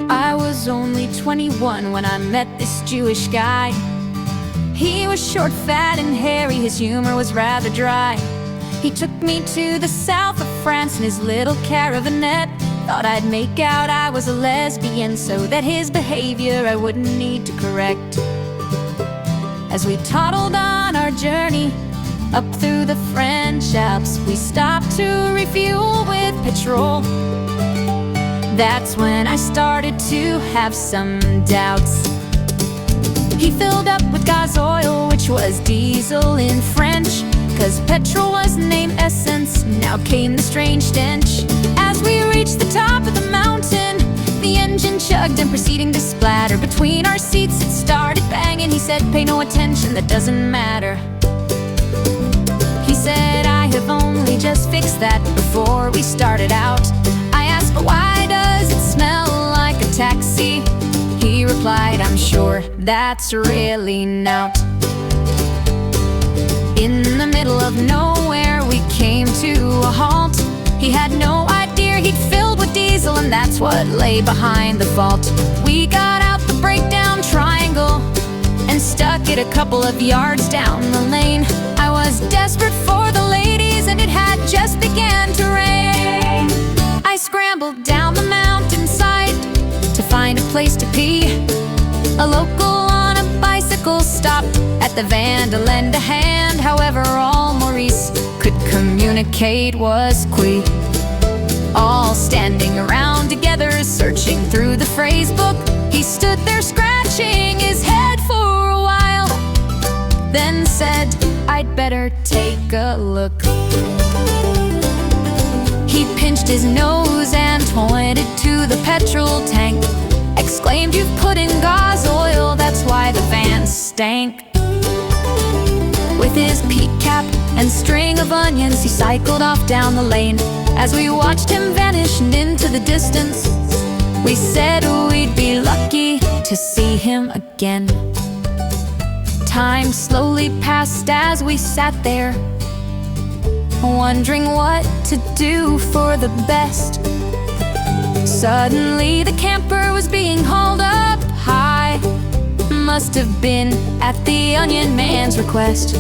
I was only 21 when I met this Jewish guy. He was short, fat, and hairy, his humor was rather dry. He took me to the south of France in his little caravanette. Thought I'd make out I was a lesbian, so that his behavior I wouldn't need to correct. As we toddled on our journey up through the French Alps, we stopped to refuel with petrol. That's when I started to have some doubts. He filled up with gas oil, which was diesel in French, 'cause petrol was named essence. Now came the strange stench. As we reached the top of the mountain, the engine chugged and proceeding to splatter. Between our seats it started banging. He said, "Pay no attention, that doesn't matter." He said, "I have only just fixed that before we started out." I asked, "But why does it smell like a taxi?" He replied, "I'm sure that's really not." In the middle of nowhere we came to a halt. He had no idea he'd filled with diesel, and that's what lay behind the fault. We got out the breakdown triangle and stuck it a couple of yards down the lane. I was desperate for the ladies, and it had just began to rain. I scrambled down the mountainside to find a place to pee. A local on a bicycle stopped at the van to lend a hand. However, all Maurice could communicate was "qui." All standing around together, searching through the phrase book. He stood there scratching his head for a while, then said, "I'd better take a look." He pinched his nose and pointed to the petrol tank, exclaimed, "You've put in gas oil, that's why the van stank." With his peak cap and string of onions, he cycled off down the lane. As we watched him vanish into the distance, we said we'd be lucky to see him again. Time slowly passed as we sat there, wondering what to do for the best. Suddenly the camper was being hauled up high. Must have been at the Onion Man's request.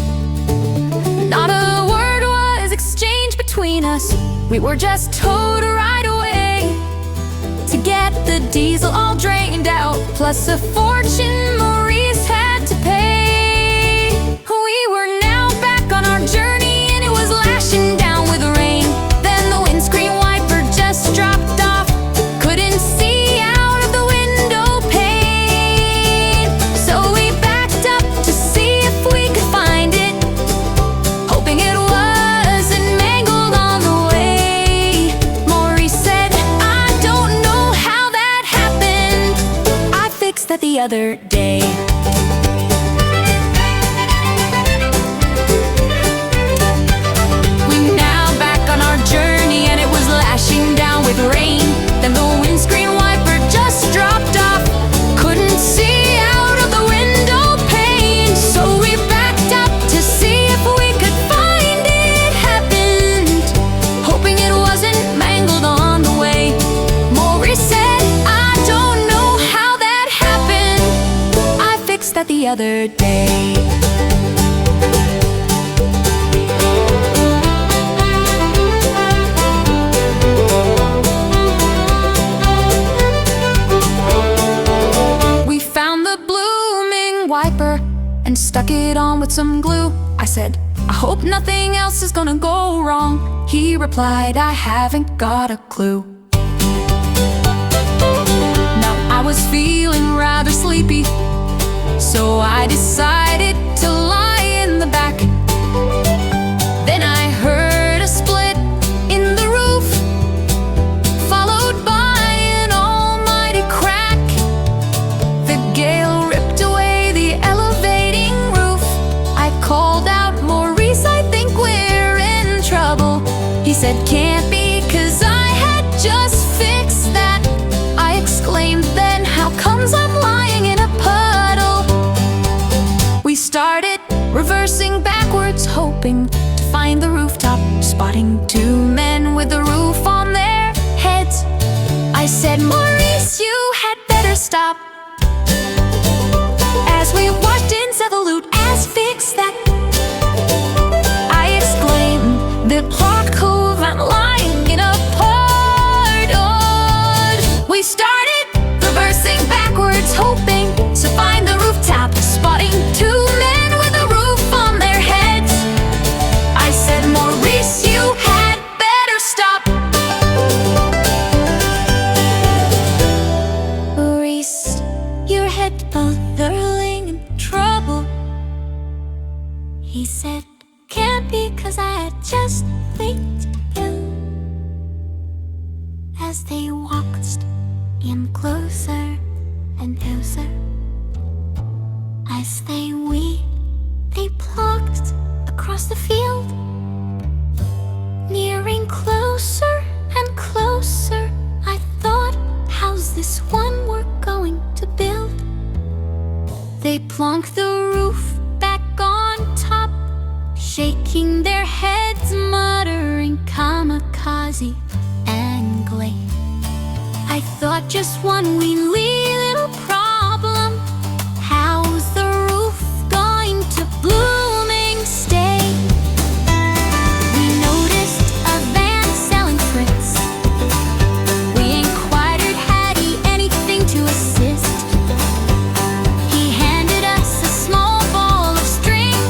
Not a word was exchanged between us. We were just towed right away to get the diesel all drained out, plus a fortune Maurice had to pay. We were now back on our journey, and it was lashing down with rain. Then the windscreen wiper just dropped off. Couldn't see out of the window pane. So we backed up to see if we could find it, hoping it wasn't mangled on the way. Maurice said, "I don't know how that happened. I fixed that the other day." We're now back on our journey, and it was lashing down with rain. Then the windscreen wiper just dropped off. Couldn't see out of the window pane. So we backed up to see if we could find it happened, hoping it wasn't mangled on the way. Maurice said, "I don't know how that happened. I fixed that the other day." Wiper and stuck it on with some glue. I said, "I hope nothing else is gonna go wrong." He replied, "I haven't got a clue." Now I was feeling rather sleepy, so I decided to lie in the back. Then I heard a split in the roof, followed by an almighty crack. The gale ripped away the elevating roof. I called out, "Maurice, I think we're in trouble." He said, "Can't be, 'cause I had just fixed that." I exclaimed, "Then how comes I'm lying in a puddle?" We started reversing backwards, hoping to find the rooftop, spotting two men with the roof on their heads. I said, "Maurice, you had stop. As we watched in Zevolute as fix that, I exclaimed, the clock cove I'm lying in a part on. We started reversing backwards, hoping to find the rooftop, spotting two men with a roof on their heads. I said, Maurice, you had better stop. Maurice, your head bothering in trouble. He said, can't be, 'cause I had just waked you. As they walked in closer and closer, as they plucked across the field, nearing closer and closer. I thought, how's this one we're going to build? They plunked the roof back on top, shaking their heads, muttering kamikaze and glade. I thought, just one wee little problem. How's the roof going to blooming stay? We noticed a van selling Fritz. We inquired, had he anything to assist? He handed us a small ball of string.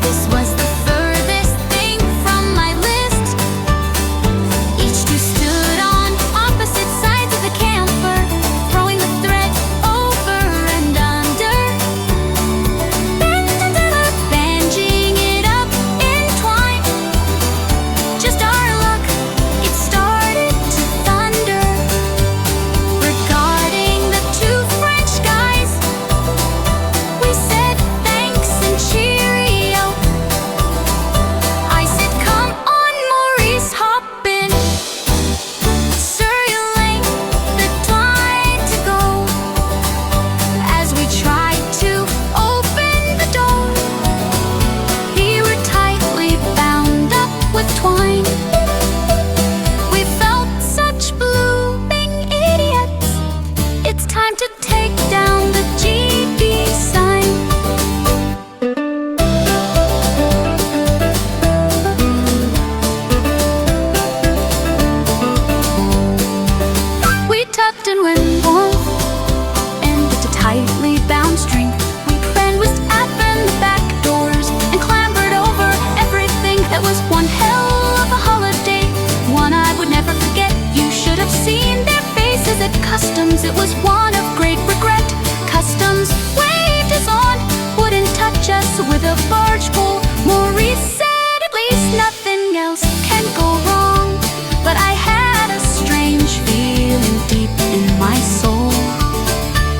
This was the furthest thing from my list. Each two stood on opposite sides of the camper, throwing the thread over and under, bandaging it up in twine. Just our luck, it started to thunder. Regarding the two French guys, we said thanks and cheerio. I said, come on, Maurice, hop in. Sir, you ain't the time to go. As we tried to open the door, we were tightly bound up with twine. We felt such blooming idiots. It's time to take down the GB sign. We tucked and went home, and with a tightly bound string, we canvassed up in the back doors and clambered over everything. That was one hell of a holiday, one I would never forget. You should have seen their faces at customs. It was one of great regret. Customs waved us on, wouldn't touch us with a barge pole. Maurice said, at least nothing else can go wrong. But I had a strange feeling deep in my soul.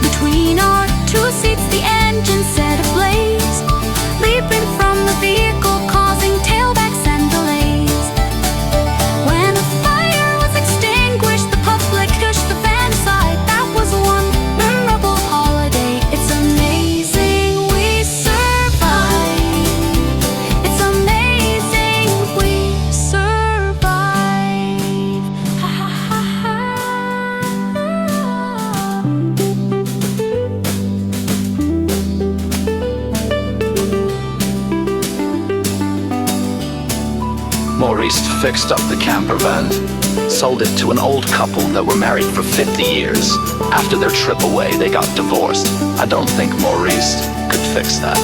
Between our two seats, the engine set ablaze, leaping from the vehicle, causing tailbacks and delays. When the fire was extinguished, the public pushed the van aside. That was one memorable holiday. It's amazing we survived. It's amazing we survived. Ha ha ha ha. Maurice fixed up the camper van, sold it to an old couple that were married for 50 years. After their trip away, they got divorced. I don't think Maurice could fix that.